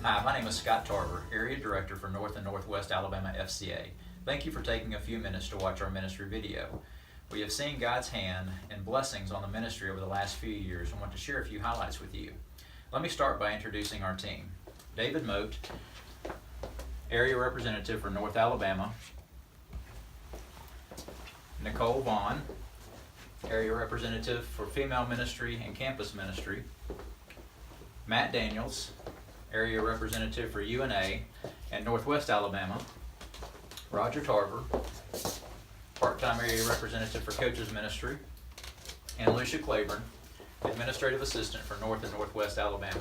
Hi, my name is Scott Tarver, Area Director for North and Northwest Alabama FCA. Thank you for taking a few minutes to watch our ministry video. We have seen God's hand and blessings on the ministry over the last few years and want to share a few highlights with you. Let me start by introducing our team. David Moat, Area Representative for North Alabama. Nicole Vaughn, Area Representative for Female Ministry and Campus Ministry. Matt Daniels, Area Representative for UNA and Northwest Alabama. Roger Tarver, Part-time Area Representative for Coaches Ministry. And Lucia Claiborne, Administrative Assistant for North and Northwest Alabama.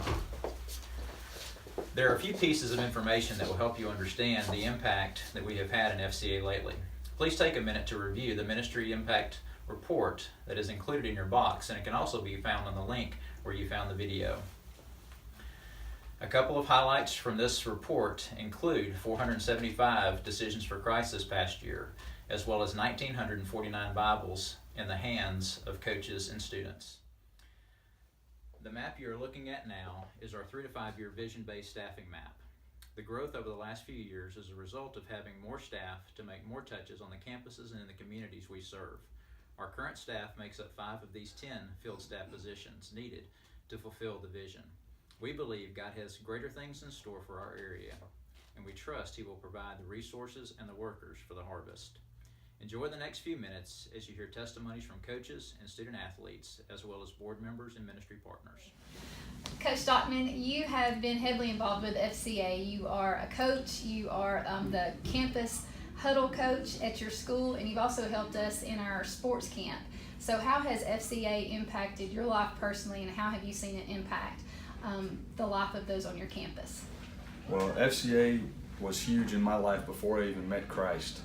There are a few pieces of information that will help you understand the impact that we have had in FCA lately. Please take a minute to review the Ministry Impact Report that is included in your box, and it can also be found on the link where you found the video. A couple of highlights from this report include 475 Decisions for Christ this past year, as well as 1,949 Bibles in the hands of coaches and students. The map you're looking at now is our 3 to 5 year vision-based staffing map. The growth over the last few years is a result of having more staff to make more touches on the campuses and in the communities we serve. Our current staff makes up 5 of these 10 field staff positions needed to fulfill the vision. We believe God has greater things in store for our area, and we trust He will provide the resources and the workers for the harvest. Enjoy the next few minutes as you hear testimonies from coaches and student athletes, as well as board members and ministry partners. Coach Stockman, you have been heavily involved with FCA. You are a coach, you are the campus huddle coach at your school, and you've also helped us in our sports camp. So how has FCA impacted your life personally, and how have you seen it impact the life of those on your campus? Well, FCA was huge in my life before I even met Christ.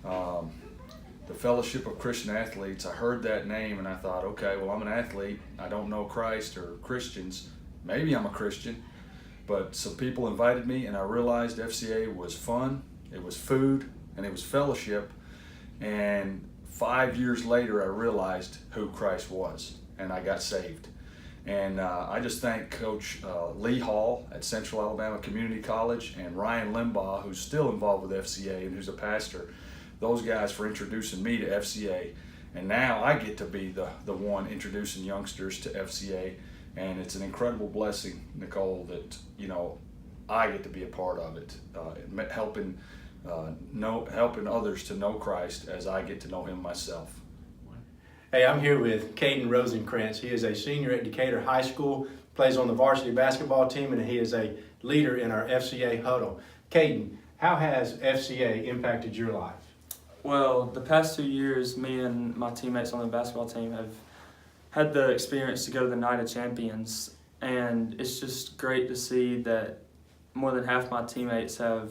The Fellowship of Christian Athletes, I heard that name and I thought, okay, well, I'm an athlete. I don't know Christ or Christians. Maybe I'm a Christian. But some people invited me and I realized FCA was fun, it was food, and it was fellowship. And 5 years later, I realized who Christ was and I got saved. And I just thank Coach Lee Hall at Central Alabama Community College and Ryan Limbaugh, who's still involved with FCA and who's a pastor, those guys for introducing me to FCA. And now I get to be the one introducing youngsters to FCA. And it's an incredible blessing, Nicole, that, I get to be a part of it, helping others to know Christ as I get to know Him myself. Hey, I'm here with Caden Rosenkrantz. He is a senior at Decatur High School, plays on the varsity basketball team, and he is a leader in our FCA huddle. Caden, how has FCA impacted your life? Well, the past 2 years, me and my teammates on the basketball team have had the experience to go to the Night of Champions, and it's just great to see that more than half my teammates have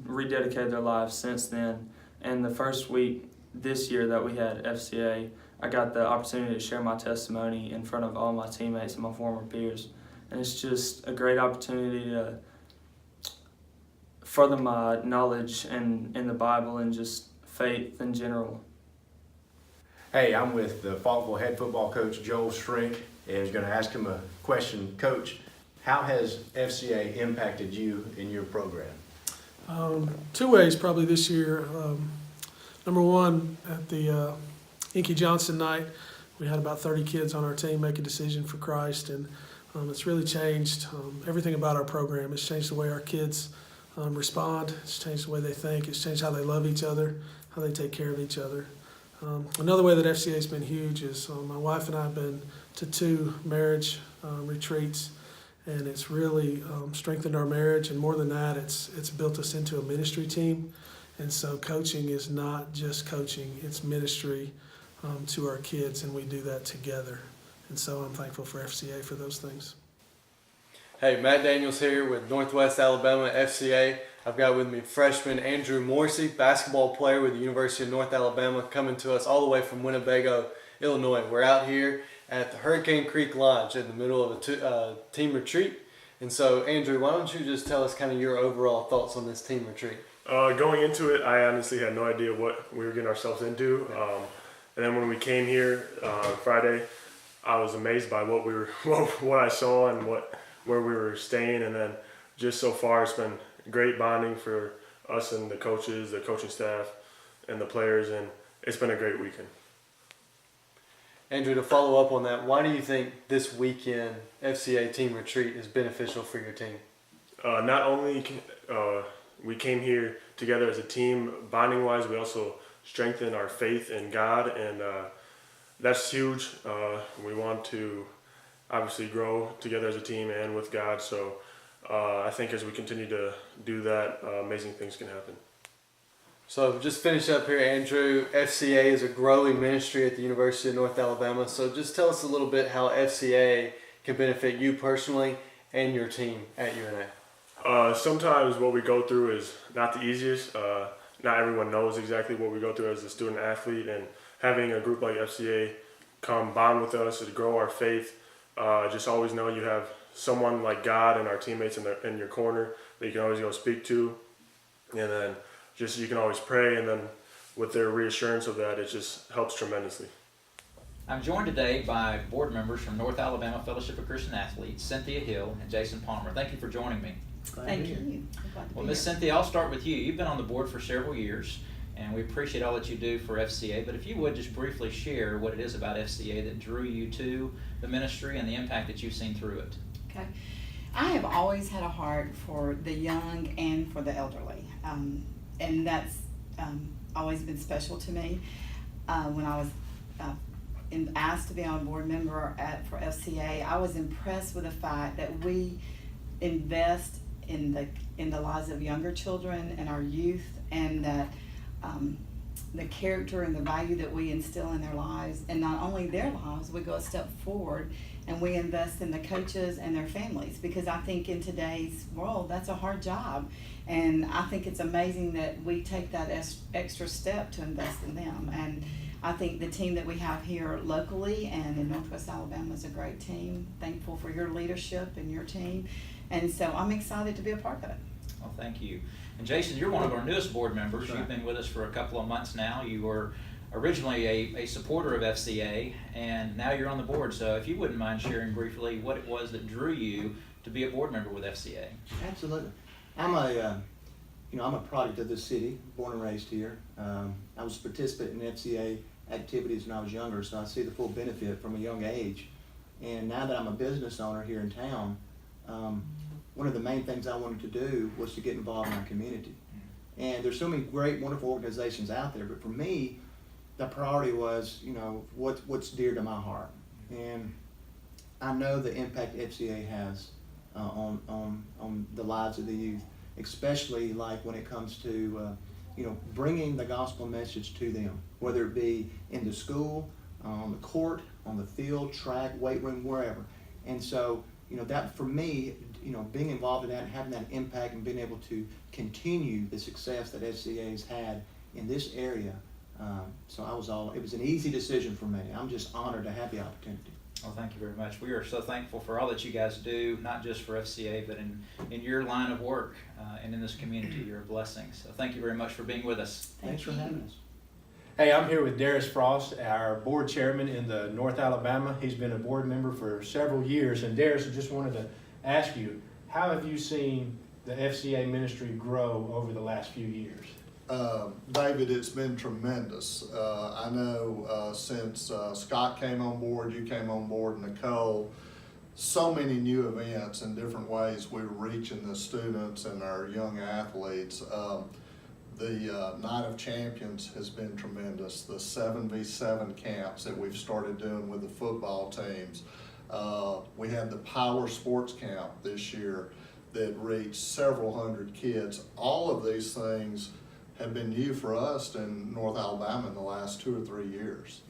rededicated their lives since then. And the first week this year that we had FCA, I got the opportunity to share my testimony in front of all my teammates and my former peers. And it's just a great opportunity to further my knowledge in the Bible and just faith in general. Hey, I'm with the Faulkville head football coach, Joel Strink, and I'm going to ask him a question. Coach, how has FCA impacted you in your program? 2 ways probably this year. Number one, at the Inky Johnson night, we had about 30 kids on our team make a decision for Christ, and it's really changed everything about our program. It's changed the way our kids respond. It's changed the way they think. It's changed how they love each other, how they take care of each other. Another way that FCA has been huge is my wife and I have been to 2 marriage retreats, and it's really strengthened our marriage. And more than that, it's built us into a ministry team. And so coaching is not just coaching, it's ministry to our kids, and we do that together. And so I'm thankful for FCA for those things. Hey, Matt Daniels here with Northwest Alabama FCA. I've got with me freshman Andrew Morrissey, basketball player with the University of North Alabama, coming to us all the way from Winnebago, Illinois. We're out here at the Hurricane Creek Lodge in the middle of a team retreat. And so, Andrew, why don't you just tell us kind of your overall thoughts on this team retreat? Going into it, I honestly had no idea what we were getting ourselves into. And then when we came here Friday, I was amazed by what I saw and where we were staying. And then just so far it's been great bonding for us and the coaches, the coaching staff, and the players, and it's been a great weekend. Andrew, to follow up on that, why do you think this weekend FCA team retreat is beneficial for your team? Not only we came here together as a team, bonding wise, we also strengthened our faith in God, and that's huge. We want to obviously grow together as a team and with God, so I think as we continue to do that, amazing things can happen. So just finish up here, Andrew. FCA is a growing ministry at the University of North Alabama, so just tell us a little bit how FCA can benefit you personally and your team at UNA. Sometimes what we go through is not the easiest. Not everyone knows exactly what we go through as a student athlete, and having a group like FCA come bond with us to grow our faith, just always know you have someone like God and our teammates in your corner that you can always go speak to, and then just you can always pray, and then with their reassurance of that, it just helps tremendously. I'm joined today by board members from North Alabama Fellowship of Christian Athletes, Cynthia Hill and Jason Palmer. Thank you for joining me. Thank you. Well, Miss Cynthia, I'll start with you. You've been on the board for several years, and we appreciate all that you do for FCA, but if you would just briefly share what it is about FCA that drew you to the ministry and the impact that you've seen through it. Okay. I have always had a heart for the young and for the elderly, and that's always been special to me. When I was asked to be on board member for FCA, I was impressed with the fact that we invest in the lives of younger children and our youth, and that the character and the value that we instill in their lives, and not only their lives, we go a step forward and we invest in the coaches and their families, because I think in today's world that's a hard job, and I think it's amazing that we take that extra step to invest in them. And I think the team that we have here locally and in Northwest Alabama is a great team. Thankful for your leadership and your team, and so I'm excited to be a part of it. Well, thank you. And Jason, you're one of our newest board members. You've been with us for a couple of months now. You were originally a supporter of FCA, and now you're on the board. So if you wouldn't mind sharing briefly what it was that drew you to be a board member with FCA. Absolutely. I'm a product of this city, born and raised here. I was participating in FCA activities when I was younger, so I see the full benefit from a young age. And now that I'm a business owner here in town, one of the main things I wanted to do was to get involved in our community. And there's so many great, wonderful organizations out there, but for me, the priority was, what's dear to my heart. And I know the impact FCA has on the lives of the youth, especially like when it comes to bringing the gospel message to them, whether it be in the school, on the court, on the field, track, weight room, wherever. And so, that for me, being involved in that and having that impact and being able to continue the success that FCA has had in this area, it was an easy decision for me. I'm just honored to have the opportunity. Well, thank you very much. We are so thankful for all that you guys do, not just for FCA, but in your line of work and in this community. You're a blessing. So thank you very much for being with us. Thanks for having us. Hey, I'm here with Darius Frost, our board chairman in the North Alabama. He's been a board member for several years. And Darius, I just wanted to ask you, how have you seen the FCA ministry grow over the last few years? David, it's been tremendous. I know since Scott came on board, you came on board, Nicole, so many new events and different ways we're reaching the students and our young athletes. The Night of Champions has been tremendous. The 7v7 camps that we've started doing with the football teams. We had the Power Sports Camp this year that reached several hundred kids. All of these things have been new for us in North Alabama in the last 2 or 3 years.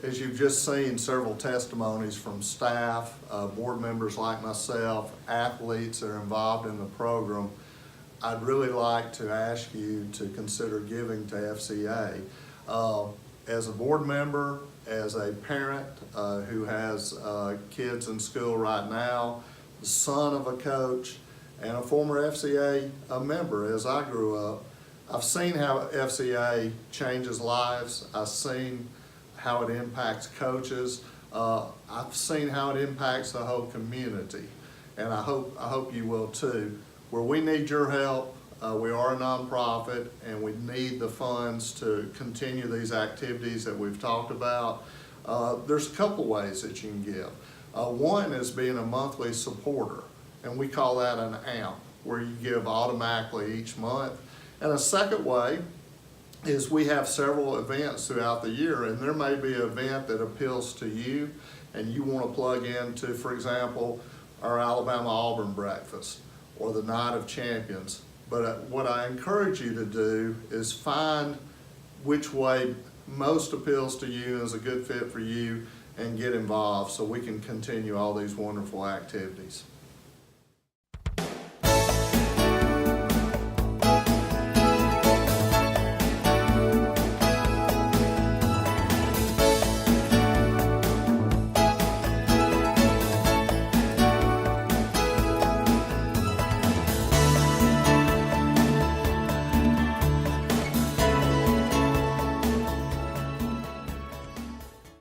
As you've just seen several testimonies from staff, board members like myself, athletes that are involved in the program, I'd really like to ask you to consider giving to FCA. As a board member, as a parent who has kids in school right now, the son of a coach, and a former FCA member as I grew up, I've seen how FCA changes lives. I've seen how it impacts coaches. I've seen how it impacts the whole community. and I hope you will too, where we need your help. We are a nonprofit, and we need the funds to continue these activities that we've talked about. There's a couple ways that you can give. One is being a monthly supporter, and we call that an AMP, where you give automatically each month. And a second way is we have several events throughout the year, and there may be an event that appeals to you and you want to plug into, for example, our Alabama-Auburn breakfast or the Night of Champions. But what I encourage you to do is find which way most appeals to you and is a good fit for you and get involved so we can continue all these wonderful activities.